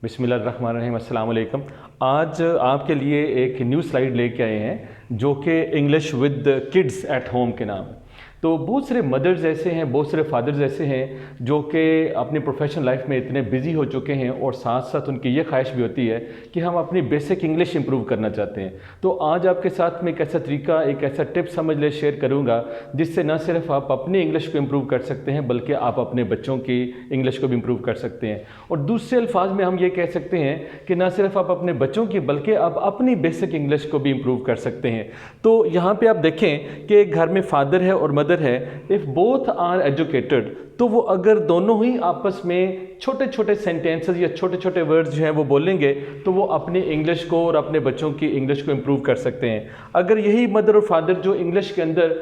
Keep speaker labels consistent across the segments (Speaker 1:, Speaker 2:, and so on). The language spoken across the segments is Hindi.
Speaker 1: बिस्मिल्लाहिर्रहमानिर्रहीम, अस्सलाम वालेकुम। आज आपके लिए एक न्यू स्लाइड लेके आए हैं जो कि English with kids at home के नाम है। तो बहुत सारे मदर्स ऐसे हैं, बहुत सारे फादर्स ऐसे हैं जो कि अपनी प्रोफेशनल लाइफ में इतने बिजी हो चुके हैं और साथ साथ उनकी ये ख्वाहिश भी होती है कि हम अपनी बेसिक इंग्लिश इंप्रूव करना चाहते हैं। तो आज आपके साथ में एक ऐसा तरीका, एक ऐसा टिप समझ ले शेयर करूँगा जिससे न सिर्फ आप अपनी इंग्लिश को इम्प्रूव कर सकते हैं बल्कि आप अपने बच्चों की इंग्लिश को भी इम्प्रूव कर सकते हैं। और दूसरे अल्फाज में हम ये कह सकते हैं कि न सिर्फ आप अपने बच्चों की बल्कि आप अपनी बेसिक इंग्लिश को भी इम्प्रूव कर सकते हैं। तो यहाँ पे आप देखें कि एक घर में फादर है और मदर है, इफ़ बोथ आर एजुकेटेड, तो वो अगर दोनों ही आपस में छोटे छोटे सेंटेंसेस या छोटे छोटे वर्ड्स जो हैं वो बोलेंगे तो वो अपनी इंग्लिश को और अपने बच्चों की इंग्लिश को इम्प्रूव कर सकते हैं। अगर यही मदर और फादर जो इंग्लिश के अंदर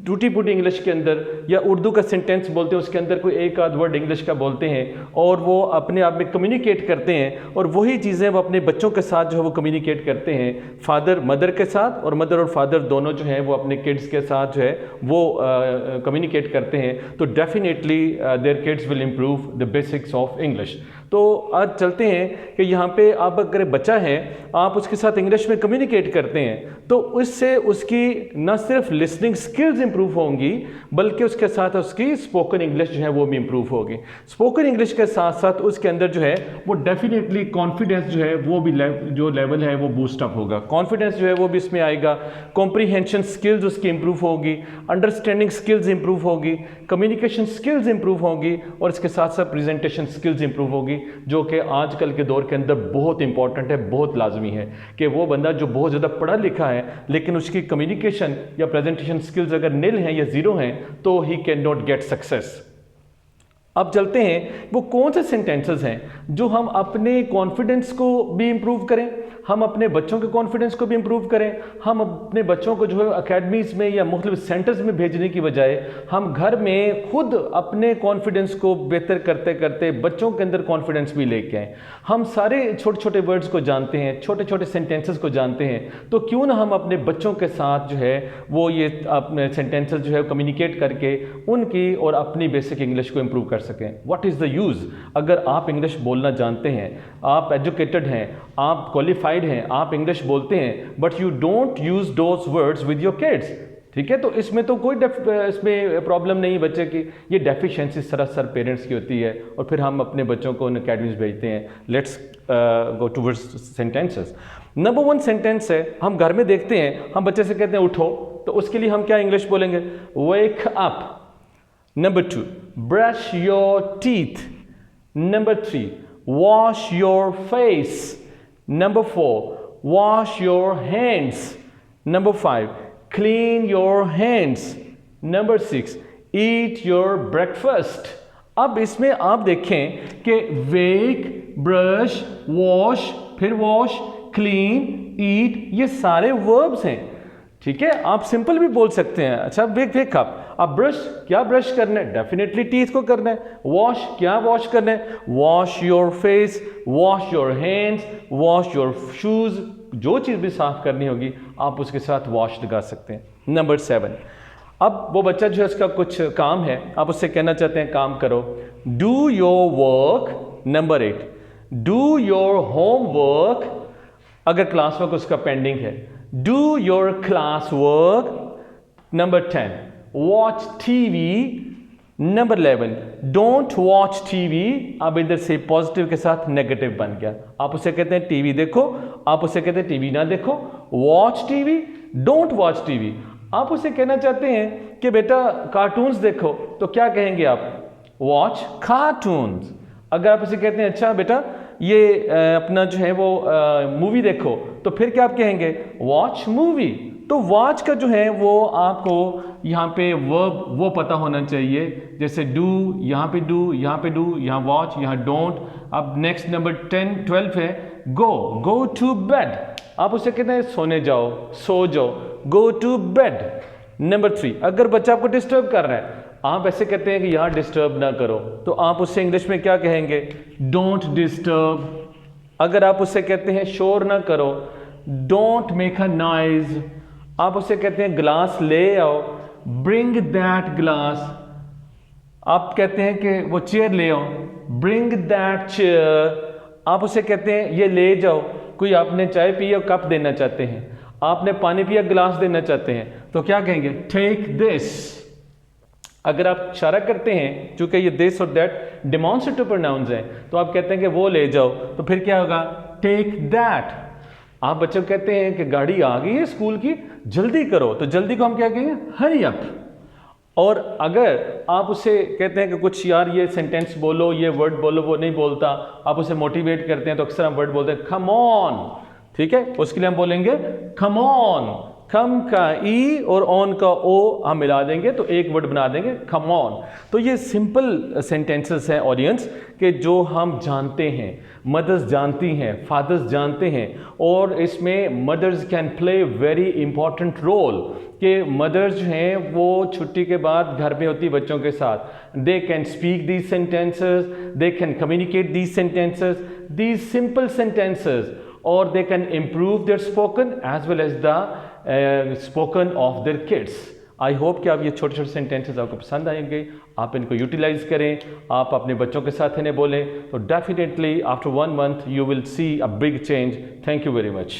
Speaker 1: टूटी फूटी इंग्लिश के अंदर या उर्दू का सेंटेंस बोलते हैं उसके अंदर कोई एक आध वर्ड इंग्लिश का बोलते हैं और वो अपने आप में कम्युनिकेट करते हैं और वही चीज़ें वो अपने बच्चों के साथ जो है वो कम्युनिकेट करते हैं, फादर मदर के साथ और मदर और फादर दोनों जो हैं वो अपने किड्स के साथ जो है वो कम्युनिकेट करते हैं, तो definitely their kids will improve the basics of English. तो आज चलते हैं कि यहाँ पे आप अगर बच्चा है, आप उसके साथ इंग्लिश में कम्युनिकेट करते हैं तो उससे उसकी न सिर्फ लिसनिंग स्किल्स इंप्रूव होंगी बल्कि उसके साथ उसकी स्पोकन इंग्लिश जो है वो भी इंप्रूव होगी। स्पोकन इंग्लिश के साथ साथ उसके अंदर जो है वो डेफिनेटली कॉन्फिडेंस जो है वो भी जो लेवल है वो बूस्ट अप होगा, कॉन्फिडेंस जो है वो भी इसमें आएगा, कॉम्प्रीहेंशन स्किल्स उसकी इंप्रूव होगी, अंडरस्टैंडिंग स्किल्स इंप्रूव होगी, कम्युनिकेशन स्किल्स इंप्रूव होगी और इसके साथ साथ प्रेजेंटेशन स्किल्स इंप्रूव होगी, जो कि आजकल के दौर के अंदर बहुत इंपॉर्टेंट है, बहुत लाजमी है कि वो बंदा जो बहुत ज़्यादा पढ़ा लिखा है लेकिन उसकी कम्युनिकेशन या प्रेजेंटेशन स्किल्स अगर निल हैं या ज़ीरो हैं तो he can not get success. अब चलते हैं वो कौन से सेंटेंसेस हैं जो हम अपने कॉन्फिडेंस को भी इंप्रूव करें, हम अपने बच्चों के कॉन्फिडेंस को भी इंप्रूव करें, हम अपने बच्चों को जो है अकेडमीज़ में या मुख्तलिफ सेंटर्स में भेजने की बजाय हम घर में खुद अपने कॉन्फिडेंस को बेहतर करते करते बच्चों के अंदर कॉन्फिडेंस भी लेके आएँ। हम सारे छोटे छोटे वर्ड्स को जानते हैं, छोटे छोटे सेंटेंसेस को जानते हैं, तो क्यों ना हम अपने बच्चों के साथ जो है वो ये अपने सेंटेंसेस जो है कम्युनिकेट करके उनकी और अपनी बेसिक इंग्लिश को इम्प्रूव कर सकें। What is the use? अगर आप इंग्लिश बोलना जानते हैं, आप एजुकेटेड हैं, आप क्वालिफाइड हैं, आप इंग्लिश बोलते हैं but you don't use those words with your kids, ठीक है, तो इसमें तो कोई इसमें प्रॉब्लम नहीं बच्चे की, ये डेफिशिएंसी सरासर पेरेंट्स की होती है और फिर हम अपने बच्चों को उन अकेडमीज भेजते हैं। Let's go towards sentences. Number 1 sentence है, हम घर में देखते हैं, हम बच्चे से कहते हैं उठो, तो उसके लिए हम क्या इंग्लिश बोलेंगे? Wake up. Number 2, brush your teeth. Number 3, wash your face. Number 4, wash your hands. Number 5, clean your hands. Number 6, eat your breakfast. अब इसमें आप देखें कि wake, brush, wash, फिर wash, clean, eat, ये सारे verbs हैं, ठीक है। आप सिंपल भी बोल सकते हैं। अच्छा, वेक अप, आप ब्रश, क्या ब्रश करना है? डेफिनेटली टीथ को करना है। वॉश, क्या वॉश करना है? Wash your face, wash your hands, wash your shoes, जो चीज़ भी साफ करनी होगी आप उसके साथ वॉश लगा सकते हैं। नंबर 7, अब वो बच्चा जो है उसका कुछ काम है, आप उससे कहना चाहते हैं काम करो, do your work. Number 8, do your homework, अगर क्लास वर्क उसका पेंडिंग है, do your class work. Number 10, watch TV. Number 11, don't watch TV. अब इधर से पॉजिटिव के साथ नेगेटिव बन गया, आप उसे कहते हैं टीवी देखो, आप उसे कहते हैं टीवी ना देखो। Watch TV, don't watch TV, आप उसे कहना चाहते हैं कि बेटा कार्टून्स देखो, तो क्या कहेंगे आप? Watch cartoons. अगर आप उसे कहते हैं अच्छा बेटा ये अपना जो है वो मूवी देखो, तो फिर क्या आप कहेंगे? Watch movie. तो वॉच का जो है वो आपको यहाँ पे वर्ब वो पता होना चाहिए, जैसे डू, यहाँ पे डू, यहाँ पे डू, यहाँ वॉच, यहाँ डोंट। अब नेक्स्ट नंबर 12 है, गो टू बेड, आप उसे कहते हैं सोने जाओ, सो जाओ, गो टू बेड। नंबर 3, अगर बच्चा आपको डिस्टर्ब कर रहा है, आप ऐसे कहते हैं कि यहाँ डिस्टर्ब ना करो, तो आप उससे इंग्लिश में क्या कहेंगे? Don't disturb. अगर आप उससे कहते हैं शोर ना करो, डोंट मेक अ नॉइज, आप उससे कहते हैं ग्लास ले आओ, ब्रिंग दैट ग्लास। आप कहते हैं कि वो चेयर ले आओ, ब्रिंग दैट चेयर। आप उसे कहते हैं ये ले जाओ। कोई आपने चाय पी और कप देना चाहते हैं, आपने पानी पिया गिलास देना चाहते हैं, तो क्या कहेंगे? Take this. अगर आप इशारा करते हैं, चूंकि ये दिस और दैट डेमोन्स्ट्रेटिव प्रोनाउंस हैं, तो आप कहते हैं कि वो ले जाओ, तो फिर क्या होगा? Take that. आप बच्चों को कहते हैं कि गाड़ी आ गई है स्कूल की, जल्दी करो, तो जल्दी को हम क्या कहेंगे? Hurry up. और अगर आप उसे कहते हैं कि कुछ यार ये सेंटेंस बोलो, ये वर्ड बोलो, वो नहीं बोलता, आप उसे मोटिवेट करते हैं, तो अक्सर हम वर्ड बोलते हैं कम ऑन। ठीक है, उसके लिए हम बोलेंगे कम ऑन। कम का ई और ऑन का ओ हम मिला देंगे तो एक वर्ड बना देंगे, कम ऑन। तो ये सिंपल सेंटेंसेस हैं ऑडियंस कि जो हम जानते हैं, मदर्स जानती हैं, फादर्स जानते हैं, और इसमें mothers can play very important role कि मदर्स जो हैं वो छुट्टी के बाद घर में होती बच्चों के साथ, they can speak these sentences, they can communicate these sentences, these simple sentences, और they can improve their spoken as well as the spoken of their kids. I hope कि आप ये छोटे छोटे सेंटेंसेस आपको पसंद आएंगे, आप इनको यूटिलाइज करें, आप अपने बच्चों के साथ इन्हें बोलें, तो definitely after 1 month you will see a big change. Thank you very much.